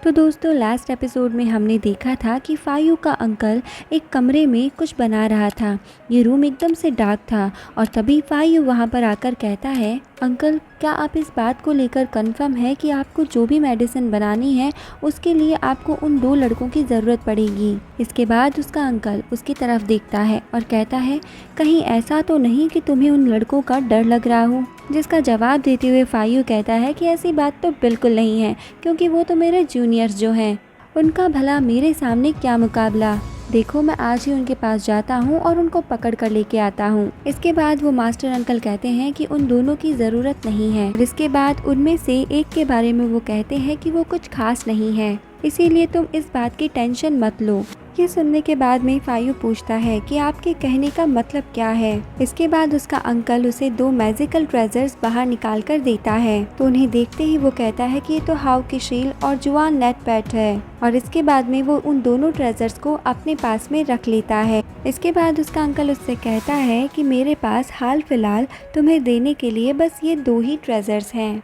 तो दोस्तों last episode में हमने देखा था कि फायू का अंकल एक कमरे में कुछ बना रहा था। ये रूम एकदम से डार्क था और तभी फायू वहाँ पर आकर कहता है, अंकल क्या आप इस बात को लेकर कंफर्म है कि आपको जो भी मेडिसिन बनानी है उसके लिए आपको उन 2 लड़कों की ज़रूरत पड़ेगी। इसके बाद उसका अंकल उसकी तरफ देखता है और कहता है, कहीं ऐसा तो नहीं कि तुम्हें उन लड़कों का डर लग रहा हो। जिसका जवाब देते हुए फायू कहता है कि ऐसी बात तो बिल्कुल नहीं है, क्योंकि वो तो मेरे जूनियर्स जो हैं, उनका भला मेरे सामने क्या मुकाबला। देखो मैं आज ही उनके पास जाता हूँ और उनको पकड़ कर लेके आता हूँ। इसके बाद वो मास्टर अंकल कहते हैं कि उन दोनों की ज़रूरत नहीं है। इसके बाद उनमें से एक के बारे में वो कहते हैं कि वो कुछ खास नहीं है, इसीलिए तुम इस बात की टेंशन मत लो। ये सुनने के बाद में फायू पूछता है कि आपके कहने का मतलब क्या है। इसके बाद उसका अंकल उसे 2 मैजिकल ट्रेजर्स बाहर निकाल कर देता है। तो उन्हें देखते ही वो कहता है कि ये तो हाउ की शील और जुआन नेट पैट है। और इसके बाद में वो उन दोनों ट्रेजर्स को अपने पास में रख लेता है। इसके बाद उसका अंकल उससे कहता है कि मेरे पास हाल फिलहाल तुम्हें देने के लिए बस ये 2 ही ट्रेजर्स हैं।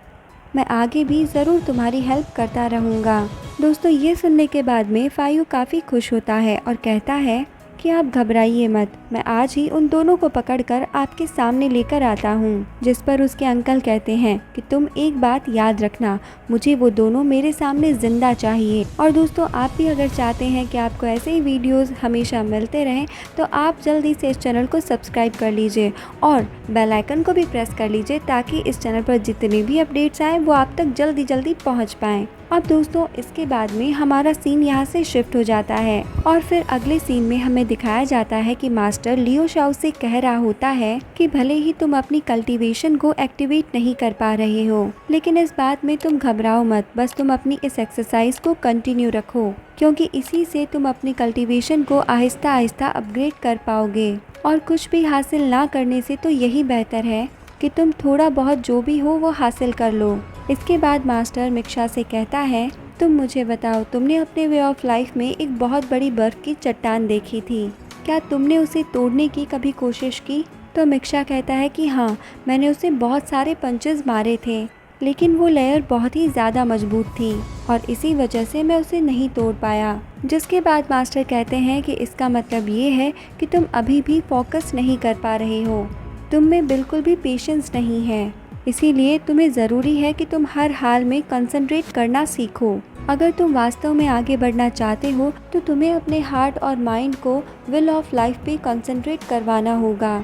मैं आगे भी ज़रूर तुम्हारी हेल्प करता रहूँगा। दोस्तों ये सुनने के बाद में फायू काफ़ी खुश होता है और कहता है कि आप घबराइए मत, मैं आज ही उन दोनों को पकड़कर आपके सामने लेकर आता हूँ। जिस पर उसके अंकल कहते हैं कि तुम एक बात याद रखना, मुझे वो दोनों मेरे सामने जिंदा चाहिए। और दोस्तों आप भी अगर चाहते हैं कि आपको ऐसे ही वीडियोस हमेशा मिलते रहें तो आप जल्दी से इस चैनल को सब्सक्राइब कर लीजिए और बेल आइकन को भी प्रेस कर लीजिए, ताकि इस चैनल पर जितने भी अपडेट्स आएँ वो आप तक जल्दी जल्दी पहुँच पाएँ। अब दोस्तों इसके बाद में हमारा सीन यहाँ से शिफ्ट हो जाता है और फिर अगले सीन में हमें दिखाया जाता है कि मास्टर लियो शाओ से कह रहा होता है कि भले ही तुम अपनी कल्टीवेशन को एक्टिवेट नहीं कर पा रहे हो, लेकिन इस बात में तुम घबराओ मत, बस तुम अपनी इस एक्सरसाइज को कंटिन्यू रखो, क्योंकि इसी से तुम अपनी कल्टीवेशन को आहिस्ता आहिस्ता अपग्रेड कर पाओगे। और कुछ भी हासिल ना करने से तो यही बेहतर है कि तुम थोड़ा बहुत जो भी हो वो हासिल कर लो। इसके बाद मास्टर मिक्षा से कहता है, तुम मुझे बताओ, तुमने अपने वे ऑफ लाइफ में एक बहुत बड़ी बर्फ की चट्टान देखी थी, क्या तुमने उसे तोड़ने की कभी कोशिश की? तो मिक्षा कहता है कि हाँ, मैंने उसे बहुत सारे पंचेस मारे थे, लेकिन वो लेयर बहुत ही ज़्यादा मजबूत थी और इसी वजह से मैं उसे नहीं तोड़ पाया। जिसके बाद मास्टर कहते हैं कि इसका मतलब ये है कि तुम अभी भी फोकस नहीं कर पा रहे हो, तुम में बिल्कुल भी पेशेंस नहीं है, इसीलिए तुम्हें ज़रूरी है कि तुम हर हाल में कंसंट्रेट करना सीखो। अगर तुम वास्तव में आगे बढ़ना चाहते हो तो तुम्हें अपने हार्ट और माइंड को विल ऑफ लाइफ पे कंसंट्रेट करवाना होगा,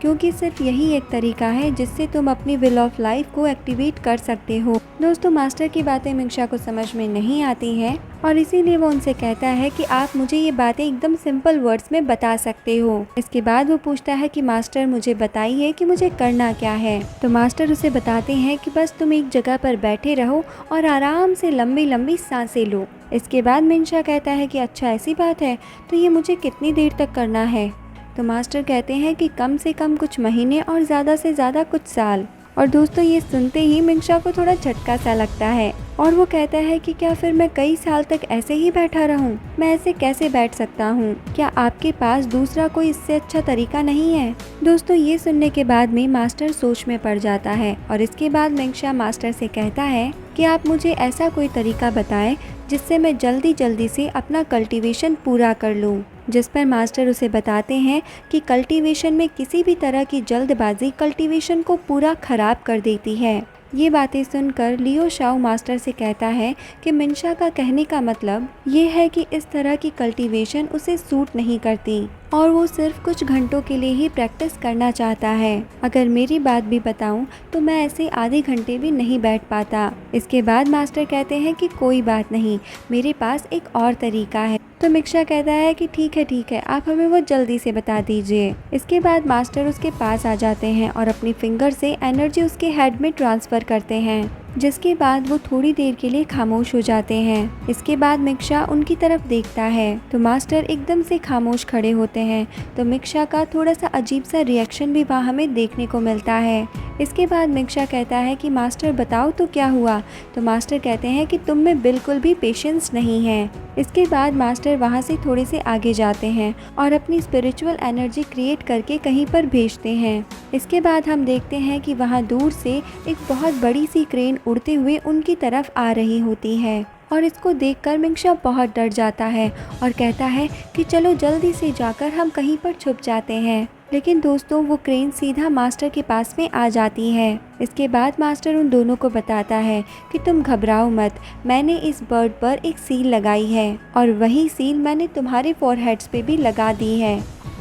क्योंकि सिर्फ यही एक तरीका है जिससे तुम अपनी विल ऑफ लाइफ को एक्टिवेट कर सकते हो। दोस्तों मास्टर की बातें मिक्षा को समझ में नहीं आती हैं और इसीलिए वो उनसे कहता है कि आप मुझे ये बातें एकदम सिंपल वर्ड्स में बता सकते हो। इसके बाद वो पूछता है कि मास्टर मुझे बताइए कि मुझे करना क्या है। तो मास्टर उसे बताते हैं कि बस तुम एक जगह पर बैठे रहो और आराम से लंबी लंबी सांसें लो। इसके बाद मिक्षा कहता है कि अच्छा ऐसी बात है, तो ये मुझे कितनी देर तक करना है? तो मास्टर कहते हैं कि कम से कम कुछ महीने और ज़्यादा से ज़्यादा कुछ साल। और दोस्तों ये सुनते ही मिक्षा को थोड़ा झटका सा लगता है और वो कहता है कि क्या फिर मैं कई साल तक ऐसे ही बैठा रहूं? मैं ऐसे कैसे बैठ सकता हूं? क्या आपके पास दूसरा कोई इससे अच्छा तरीका नहीं है? दोस्तों ये सुनने के बाद में मास्टर सोच में पड़ जाता है और इसके बाद मिक्षा मास्टर से कहता है कि आप मुझे ऐसा कोई तरीका बताएं जिससे मैं जल्दी जल्दी से अपना कल्टीवेशन पूरा कर लूँ। जिस पर मास्टर उसे बताते हैं कि कल्टीवेशन में किसी भी तरह की जल्दबाजी कल्टीवेशन को पूरा खराब कर देती है। ये बातें सुनकर लियो शाओ मास्टर से कहता है कि मिक्षा का कहने का मतलब ये है कि इस तरह की कल्टीवेशन उसे सूट नहीं करती और वो सिर्फ कुछ घंटों के लिए ही प्रैक्टिस करना चाहता है। अगर मेरी बात भी बताऊं तो मैं ऐसे आधे घंटे भी नहीं बैठ पाता। इसके बाद मास्टर कहते हैं कि कोई बात नहीं, मेरे पास एक और तरीका है। तो मिक्षा कहता है कि ठीक है, आप हमें वो जल्दी से बता दीजिए। इसके बाद मास्टर उसके पास आ जाते हैं और अपनी फिंगर से एनर्जी उसके हेड में ट्रांसफ़र करते हैं, जिसके बाद वो थोड़ी देर के लिए खामोश हो जाते हैं। इसके बाद मिक्षा उनकी तरफ देखता है तो मास्टर एकदम से खामोश खड़े होते हैं। तो मिक्षा का थोड़ा सा अजीब सा रिएक्शन भी वहाँ हमें देखने को मिलता है। इसके बाद मिक्षा कहता है कि मास्टर बताओ तो क्या हुआ? तो मास्टर कहते हैं कि तुम में बिल्कुल भी पेशेंस नहीं है। इसके बाद मास्टर वहाँ से थोड़े से आगे जाते हैं और अपनी स्पिरिचुअल एनर्जी क्रिएट करके कहीं पर भेजते हैं। इसके बाद हम देखते हैं कि वहाँ दूर से एक बहुत बड़ी सी क्रेन उड़ते हुए उनकी तरफ आ रही होती है और इसको देखकर मिंगशा बहुत डर जाता है और कहता है कि चलो जल्दी से जाकर हम कहीं पर छुप जाते हैं। लेकिन दोस्तों वो क्रेन सीधा मास्टर के पास में आ जाती है। इसके बाद मास्टर उन दोनों को बताता है कि तुम घबराओ मत, मैंने इस बर्ड पर एक सील लगाई है और वही सील मैंने तुम्हारे फॉरहेड्स पे भी लगा दी है।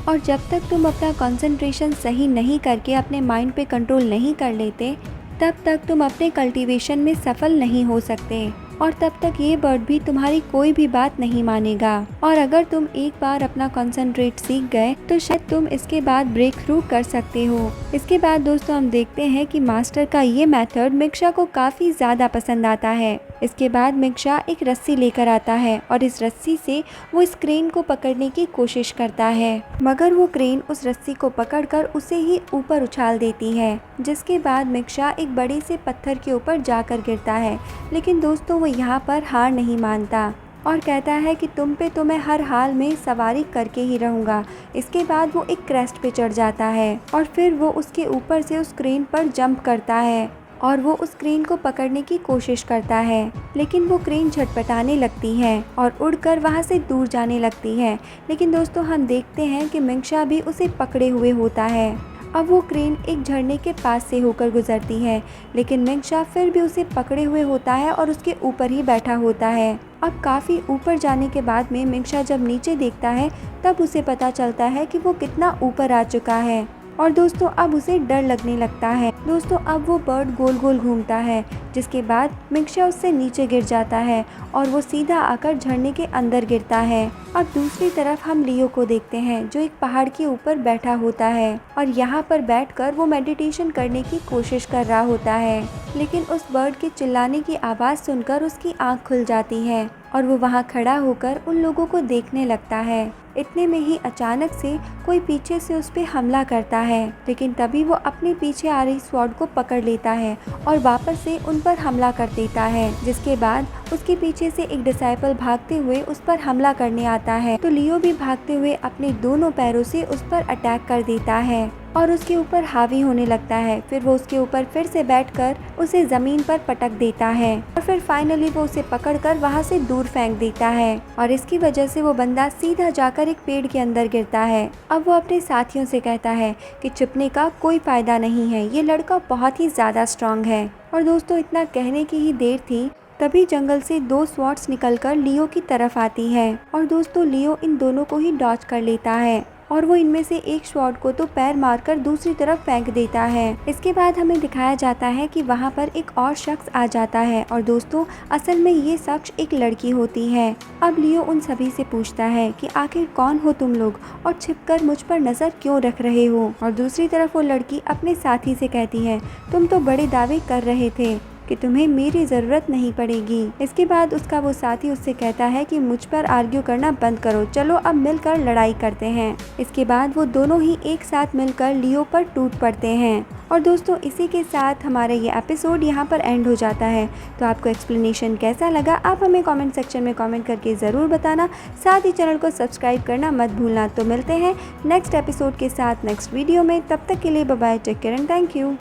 और जब तक तुम अपना कंसंट्रेशन सही नहीं करके अपने माइंड पे कंट्रोल नहीं कर लेते, तब तक तुम अपने कल्टीवेशन में सफल नहीं हो सकते और तब तक ये बर्ड भी तुम्हारी कोई भी बात नहीं मानेगा। और अगर तुम एक बार अपना कंसंट्रेट सीख गए तो शायद तुम इसके बाद ब्रेक थ्रू कर सकते हो। इसके बाद दोस्तों हम देखते हैं कि मास्टर का ये मेथड मिंगशा को काफ़ी ज़्यादा पसंद आता है। इसके बाद मिंगशा एक रस्सी लेकर आता है और इस रस्सी से वो इस क्रेन को पकड़ने की कोशिश करता है, मगर वो क्रेन उस रस्सी को पकड़कर उसे ही ऊपर उछाल देती है, जिसके बाद मिंगशा एक बड़े से पत्थर के ऊपर जाकर गिरता है। लेकिन दोस्तों वो यहाँ पर हार नहीं मानता और कहता है कि तुम पे तो मैं हर हाल में सवारी करके ही रहूँगा। इसके बाद वो एक क्रेस्ट पे चढ़ जाता है और फिर वो उसके ऊपर से उस क्रेन पर जंप करता है और वो उस क्रेन को पकड़ने की कोशिश करता है। लेकिन वो क्रेन झटपटाने लगती है और उड़कर वहाँ से दूर जाने लगती है। लेकिन दोस्तों हम देखते हैं कि मिंगशा भी उसे पकड़े हुए होता है। अब वो क्रेन एक झरने के पास से होकर गुजरती है, लेकिन मिंगशा फिर भी उसे पकड़े हुए होता है और उसके ऊपर ही बैठा होता है। अब काफ़ी ऊपर जाने के बाद में मिंगशा जब नीचे देखता है तब उसे पता चलता है कि वो कितना ऊपर आ चुका है और दोस्तों अब उसे डर लगने लगता है। दोस्तों अब वो बर्ड गोल गोल घूमता है, जिसके बाद मिंगशा उससे नीचे गिर जाता है और वो सीधा आकर झरने के अंदर गिरता है। अब दूसरी तरफ हम लियो को देखते हैं जो एक पहाड़ के ऊपर बैठा होता है और यहाँ पर बैठकर वो मेडिटेशन करने की कोशिश कर रहा होता है। लेकिन उस बर्ड के चिल्लाने की आवाज़ सुनकर उसकी आँख खुल जाती है और वो वहाँ खड़ा होकर उन लोगों को देखने लगता है। इतने में ही अचानक से कोई पीछे से उस पर हमला करता है, लेकिन तभी वो अपने पीछे आ रही स्वॉर्ड को पकड़ लेता है और वापस से उन पर हमला कर देता है। जिसके बाद उसके पीछे से एक डिसाइपल भागते हुए उस पर हमला करने आता है, तो लियो भी भागते हुए अपने दोनों पैरों से उस पर अटैक कर देता है और उसके ऊपर हावी होने लगता है। फिर वो उसके ऊपर फिर से बैठकर उसे ज़मीन पर पटक देता है और फिर फाइनली वो उसे पकड़कर वहाँ से दूर फेंक देता है और इसकी वजह से वो बंदा सीधा जाकर एक पेड़ के अंदर गिरता है। अब वो अपने साथियों से कहता है कि छुपने का कोई फ़ायदा नहीं है, ये लड़का बहुत ही ज़्यादा स्ट्रांग है। और दोस्तों इतना कहने की ही देर थी, तभी जंगल से दो स्वॉर्ड्स निकलकर लियो की तरफ आती है और दोस्तों लियो इन दोनों को ही डॉच कर लेता है और वो इनमें से एक स्वॉर्ड को तो पैर मारकर दूसरी तरफ फेंक देता है। इसके बाद हमें दिखाया जाता है कि वहाँ पर एक और शख्स आ जाता है और दोस्तों असल में ये शख्स एक लड़की होती है। अब लियो उन सभी से पूछता है कि आखिर कौन हो तुम लोग और छिपकर मुझ पर नज़र क्यों रख रहे हो। और दूसरी तरफ वो लड़की अपने साथी से कहती है तुम तो बड़े दावे कर रहे थे कि तुम्हें मेरी ज़रूरत नहीं पड़ेगी। इसके बाद उसका वो साथी उससे कहता है कि मुझ पर आर्ग्यू करना बंद करो, चलो अब मिलकर लड़ाई करते हैं। इसके बाद वो दोनों ही एक साथ मिलकर लियो पर टूट पड़ते हैं। और दोस्तों इसी के साथ हमारा ये एपिसोड यहाँ पर एंड हो जाता है। तो आपको एक्सप्लेनेशन कैसा लगा आप हमें कमेंट सेक्शन में कमेंट करके ज़रूर बताना। साथ ही चैनल को सब्सक्राइब करना मत भूलना। तो मिलते हैं नेक्स्ट एपिसोड के साथ नेक्स्ट वीडियो में। तब तक के लिए bye bye, take care and thank you.